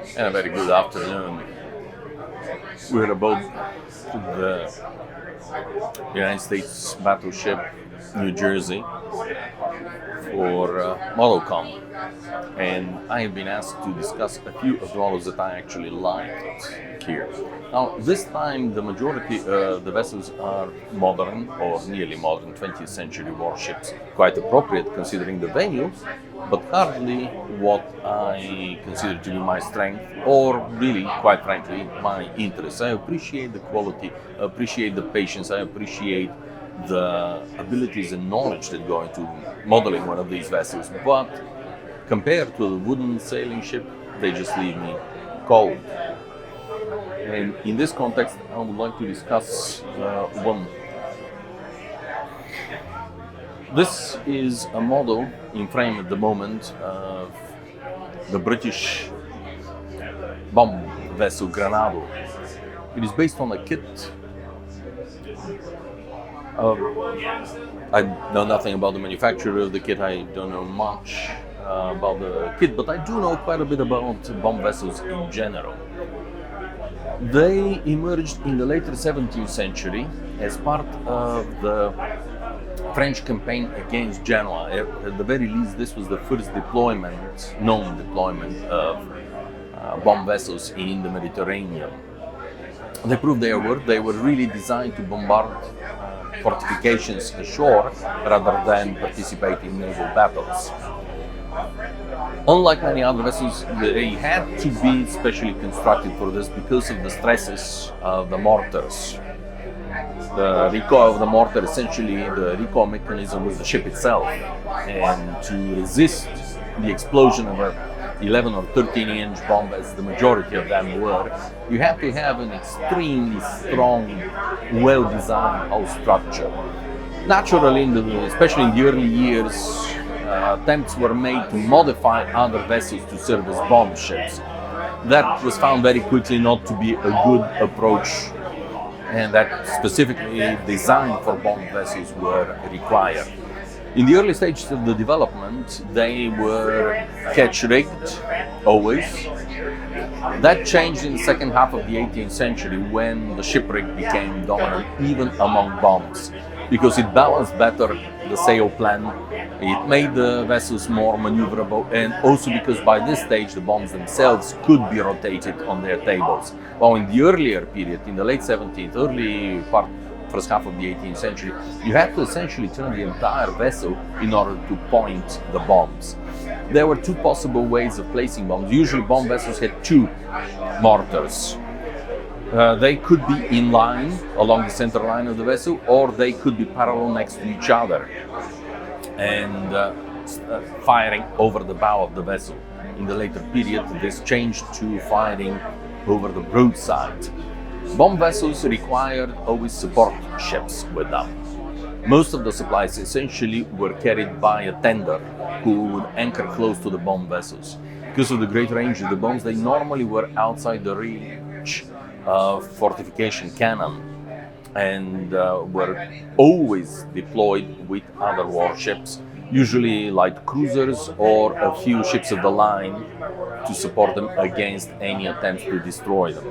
And a very good afternoon. We're about the United States Battleship New Jersey for ModelCon. And I have been asked to discuss a few of the models that I actually liked here. Now, this time the majority of the vessels are modern or nearly modern 20th century warships, quite appropriate considering the venue, but hardly what I consider to be my strength or really, quite frankly, my interest. I appreciate the quality, I appreciate the patience, I appreciate the abilities and knowledge that go into modeling one of these vessels, but compared to a wooden sailing ship, they just leave me cold. And in this context, I would like to discuss one. This is a model in frame at the moment of the British bomb vessel Granado. It is based on a kit. I know nothing about the manufacturer of the kit, I don't know much about the kit, but I do know quite a bit about bomb vessels in general. They emerged in the later 17th century as part of the French campaign against Genoa. At the very least, this was the first known deployment of bomb vessels in the Mediterranean. They proved their worth. They were really designed to bombard fortifications ashore rather than participate in naval battles. Unlike many other vessels, they had to be specially constructed for this because of the stresses of the mortars. The recoil of the mortar, essentially the recoil mechanism was the ship itself, and to resist the explosion of a 11 or 13-inch bomb, as the majority of them were, you have to have an extremely strong, well-designed hull structure. Naturally, especially in the early years, attempts were made to modify other vessels to serve as bomb ships. That was found very quickly not to be a good approach, and that specifically designed for bomb vessels were required. In the early stages of the development, they were catch-rigged, always. That changed in the second half of the 18th century when the ship rig became dominant even among bombs, because it balanced better the sail plan, it made the vessels more maneuverable, and also because by this stage the bombs themselves could be rotated on their tables. While in the earlier period, in the late 17th, first half of the 18th century, you had to essentially turn the entire vessel in order to point the bombs. There were two possible ways of placing bombs. Usually bomb vessels had two mortars. They could be in line along the center line of the vessel, or they could be parallel next to each other and firing over the bow of the vessel. In the later period, this changed to firing over the broadside. Bomb vessels required always support ships with them. Most of the supplies essentially were carried by a tender who would anchor close to the bomb vessels. Because of the great range of the bombs, they normally were outside the reach of fortification cannon and were always deployed with other warships, usually light cruisers or a few ships of the line to support them against any attempts to destroy them.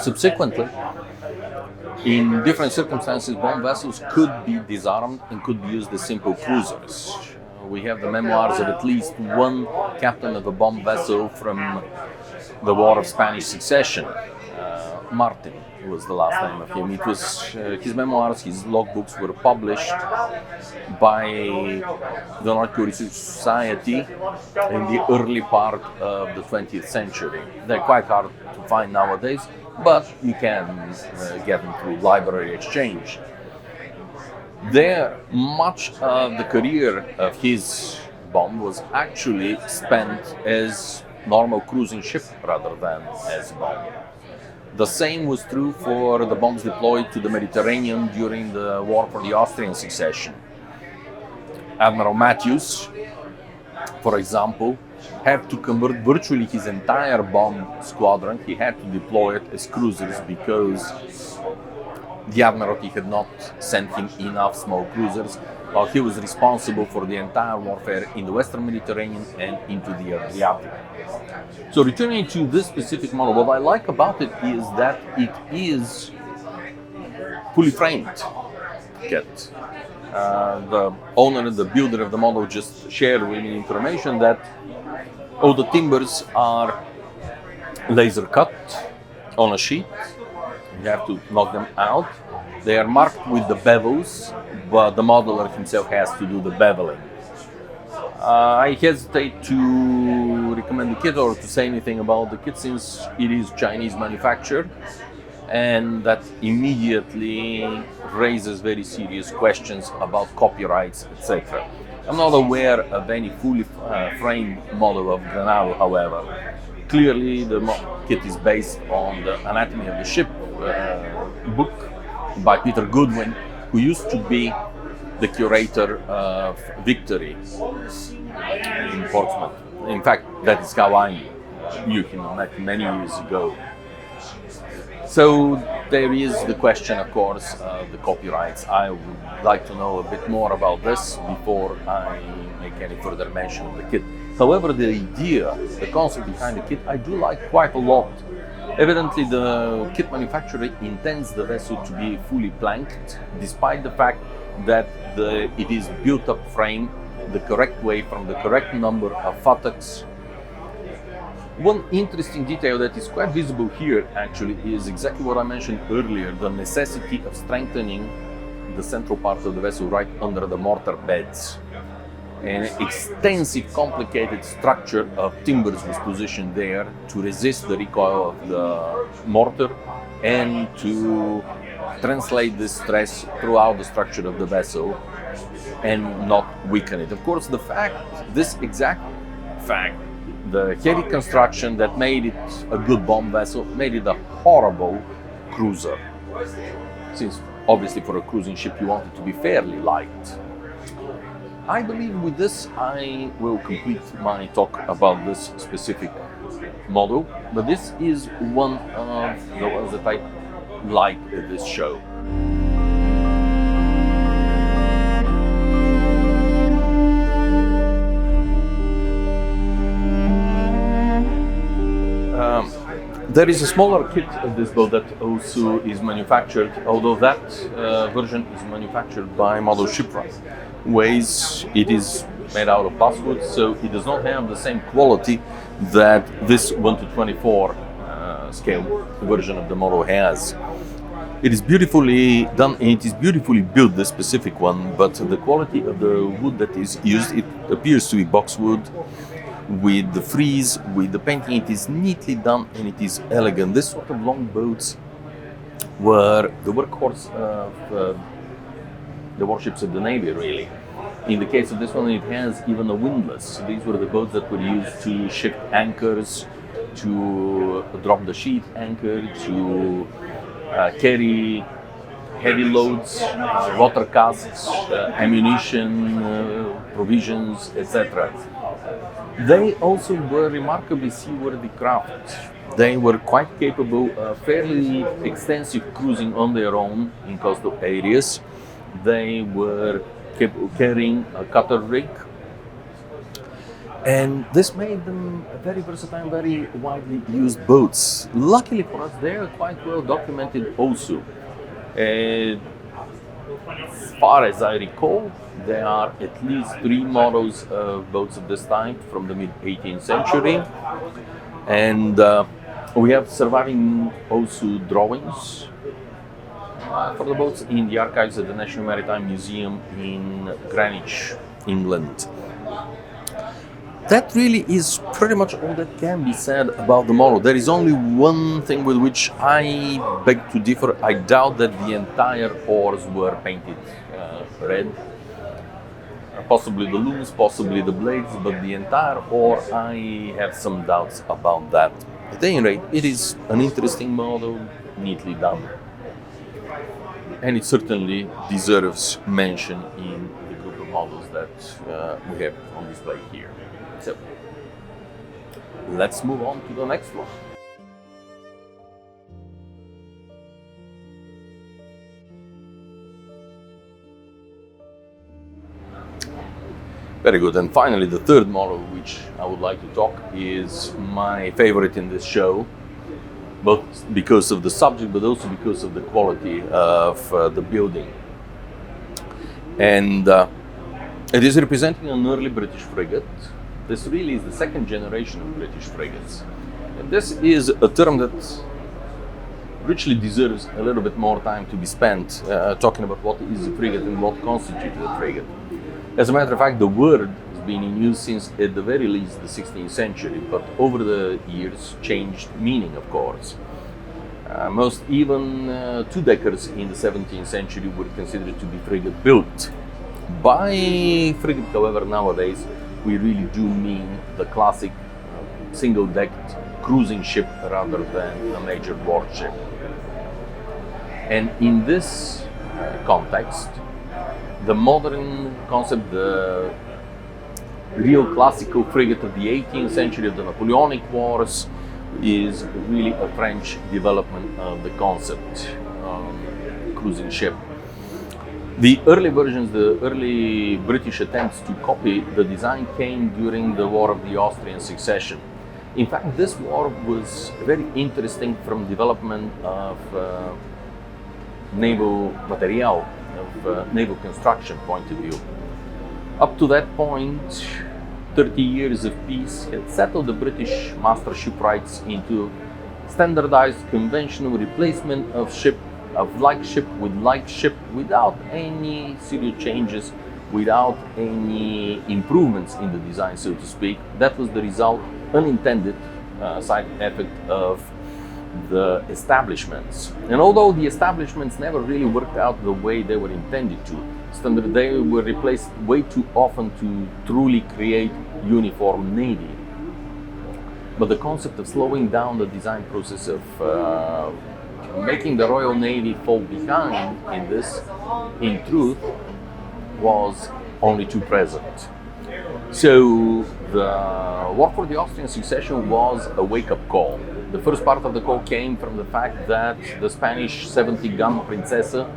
Subsequently, in different circumstances, bomb vessels could be disarmed and could be used as simple cruisers. We have the memoirs of at least one captain of a bomb vessel from the War of Spanish Succession. Martin was the last name of him. It was his memoirs, his logbooks were published by the Nautical Research Society in the early part of the 20th century. They're quite hard to find nowadays, but you can get them through library exchange. There, much of the career of his bomb was actually spent as normal cruising ship rather than as a bomb. The same was true for the bombs deployed to the Mediterranean during the War for the Austrian Succession. Admiral Matthews, for example, had to convert virtually his entire bomb squadron. He had to deploy it as cruisers because the Admiralty had not sent him enough small cruisers. while he was responsible for the entire warfare in the Western Mediterranean and into the Adriatic. So returning to this specific model, what I like about it is that it is fully framed kit. The owner, the builder of the model, just shared with me information that all the timbers are laser cut on a sheet. You have to knock them out. They are marked with the bevels, but the modeler himself has to do the beveling. I hesitate to recommend the kit or to say anything about the kit since it is Chinese manufactured, and that immediately raises very serious questions about copyrights, etc. I'm not aware of any fully framed model of Granado, however. Clearly, the kit is based on the Anatomy of the Ship book by Peter Goodwin, who used to be the curator of Victory in Portsmouth. In fact, that is how I knew him many years ago. So there is the question, of course, of the copyrights. I would like to know a bit more about this before I make any further mention of the kit. However, the idea, the concept behind the kit, I do like quite a lot. Evidently, the kit manufacturer intends the vessel to be fully planked, despite the fact that it is built up frame the correct way from the correct number of futtocks. One interesting detail that is quite visible here actually is exactly what I mentioned earlier, the necessity of strengthening the central part of the vessel right under the mortar beds. An extensive, complicated structure of timbers was positioned there to resist the recoil of the mortar and to translate this stress throughout the structure of the vessel and not weaken it. Of course, this exact fact, the heavy construction that made it a good bomb vessel made it a horrible cruiser, since obviously for a cruising ship you want it to be fairly light. I believe with this I will complete my talk about this specific model, but this is one of the ones that I like at this show. There is a smaller kit of this boat that also is manufactured, although that version is manufactured by Model Shipwright. It is made out of basswood, so it does not have the same quality that this 1:24 scale version of the model has. It is beautifully done and it is beautifully built, this specific one, but the quality of the wood that is used, it appears to be boxwood. With the frieze, with the painting, it is neatly done and it is elegant. This sort of long boats were the workhorse of the warships of the Navy, really. In the case of this one, it has even a windlass. These were the boats that were used to shift anchors, to drop the sheet anchor, to carry heavy loads, water casks, ammunition, provisions, etc. They also were remarkably seaworthy craft. They were quite capable of fairly extensive cruising on their own in coastal areas. They were capable of carrying a cutter rig, and this made them very versatile, very widely used boats. Luckily for us, they are quite well documented also. As far as I recall, there are at least 3 models of boats of this type from the mid-18th century, and we have surviving also drawings for the boats in the archives of the National Maritime Museum in Greenwich, England. That really is pretty much all that can be said about the model. There is only one thing with which I beg to differ. I doubt that the entire oars were painted red. Possibly the looms, possibly the blades, but the entire oar, I have some doubts about that. At any rate, it is an interesting model, neatly done. And it certainly deserves mention in the group of models that we have on display here. So, let's move on to the next one. Very good. And finally, the third model, which I would like to talk, is my favorite in this show, both because of the subject, but also because of the quality of the building. And it is representing an early British frigate. This really is the second generation of British frigates. And this is a term that richly deserves a little bit more time to be spent talking about what is a frigate and what constitutes a frigate. As a matter of fact, the word has been in use since at the very least the 16th century, but over the years changed meaning, of course. Most even two-deckers in the 17th century were considered to be frigate built. By frigate, however, nowadays we really do mean the classic single-decked cruising ship rather than a major warship. And in this context, the modern concept, the real classical frigate of the 18th century of the Napoleonic Wars, is really a French development of the concept cruising ship. The early versions, the early British attempts to copy the design came during the War of the Austrian Succession. In fact, this war was very interesting from development of naval material, of naval construction point of view. Up to that point, 30 years of peace had settled the British master shipwrights into standardized conventional replacement of like ship with like ship without any serious changes, without any improvements in the design, so to speak. That was the result, unintended side effect of the establishments. And although the establishments never really worked out the way they were intended to, they were replaced way too often to truly create uniform navy. But the concept of slowing down the design process of making the Royal Navy fall behind in this, in truth, was only too present. So the War for the Austrian Succession was a wake-up call. The first part of the call came from the fact that the Spanish 70-gun Princesa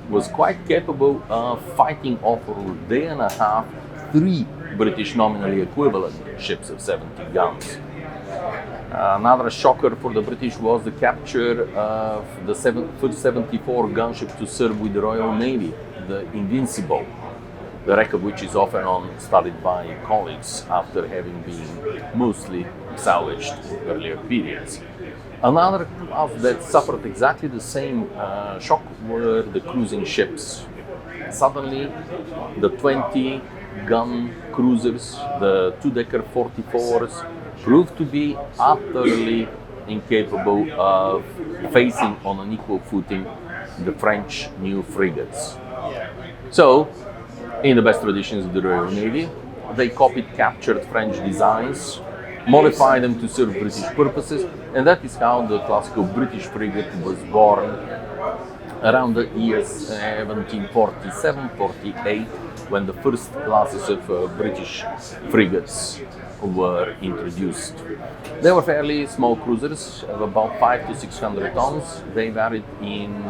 was quite capable of fighting off for a day and a half 3 British nominally equivalent ships of 70 guns. Another shocker for the British was the capture of the first 74 gunship to serve with the Royal Navy, the Invincible, the wreck of which is often studied by colleagues after having been mostly salvaged in earlier periods. Another class that suffered exactly the same shock were the cruising ships. Suddenly, the 20-gun cruisers, the two-decker 44s, proved to be utterly incapable of facing on an equal footing the French new frigates. So, in the best traditions of the Royal Navy, they copied captured French designs, modified them to serve British purposes, and that is how the classical British frigate was born around the years 1747-48, when the first classes of British frigates were introduced. They were fairly small cruisers of about 500 to 600 tons. They varied in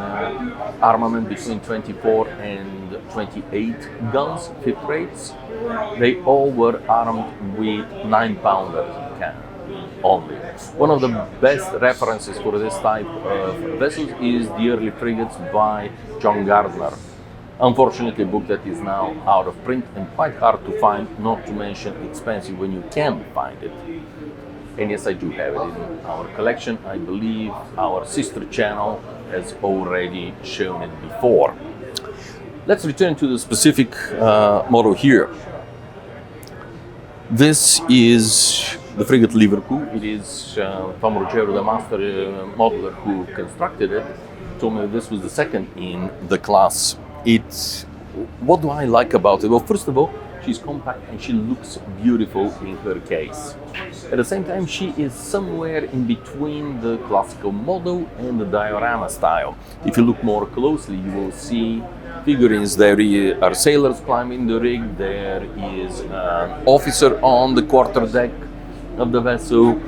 armament between 24 and 28 guns, fifth rates. They all were armed with 9-pounder cannon only. One of the best references for this type of vessels is the early frigates by John Gardner. Unfortunately, a book that is now out of print and quite hard to find, not to mention expensive when you can find it. And yes, I do have it in our collection. I believe our sister channel has already shown it before. Let's return to the specific model here. This is the frigate Liverpool. It is Tom Ruggero, the master modeler who constructed it, told me this was the second in the class. What do I like about it? Well, first of all, she's compact and she looks beautiful in her case. At the same time, she is somewhere in between the classical model and the diorama style. If you look more closely, you will see figurines. There are sailors climbing the rig, there is an officer on the quarterdeck of the vessel,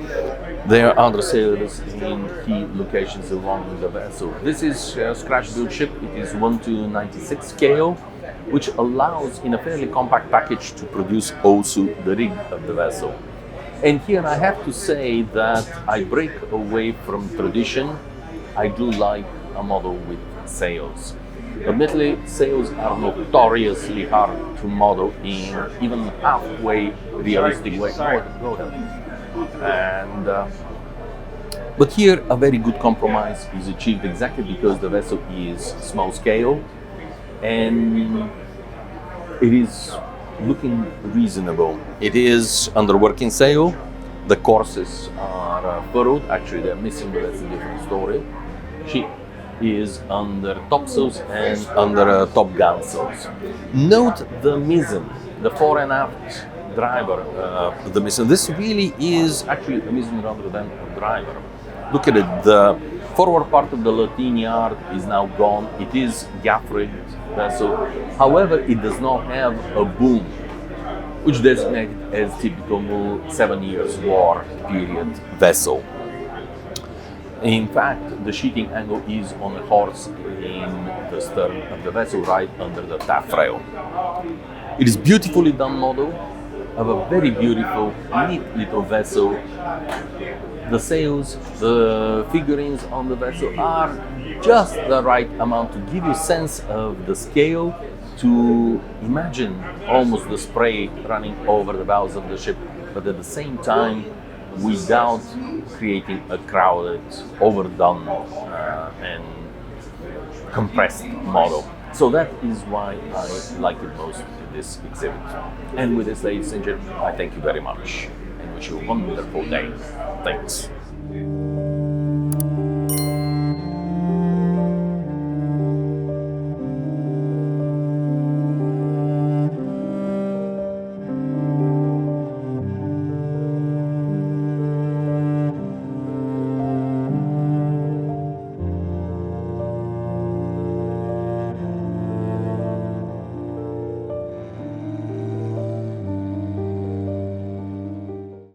there are other sailors in key locations along the vessel. This is a scratch-built ship. It is 1:96 scale. which allows in a fairly compact package to produce also the rig of the vessel. And here I have to say that I break away from tradition. I do like a model with sails. Admittedly, sails are notoriously hard to model in even halfway realistic way. Go ahead. But here a very good compromise is achieved exactly because the vessel is small scale and it is looking reasonable. It is under working sail. The courses are furrowed. Actually, they're missing, but that's a different story. She is under topsails and under top sails. Note the mizzen, the fore and aft driver. The mizzen. This really is actually a mizzen rather than a driver. Look at it. The forward part of the lateen yard is now gone. It is gaff-rigged vessel. However, it does not have a boom, which designates as typical 7 years war period vessel. In fact, the sheeting angle is on a horse in the stern of the vessel, right under the taffrail. It is beautifully done model of a very beautiful, neat little vessel. The sails, the figurines on the vessel are just the right amount to give you a sense of the scale, to imagine almost the spray running over the bows of the ship, but at the same time without creating a crowded, overdone and compressed model. So that is why I like it most in this exhibit. And with this, ladies and gentlemen, I thank you very much and wish you a wonderful day. Thanks.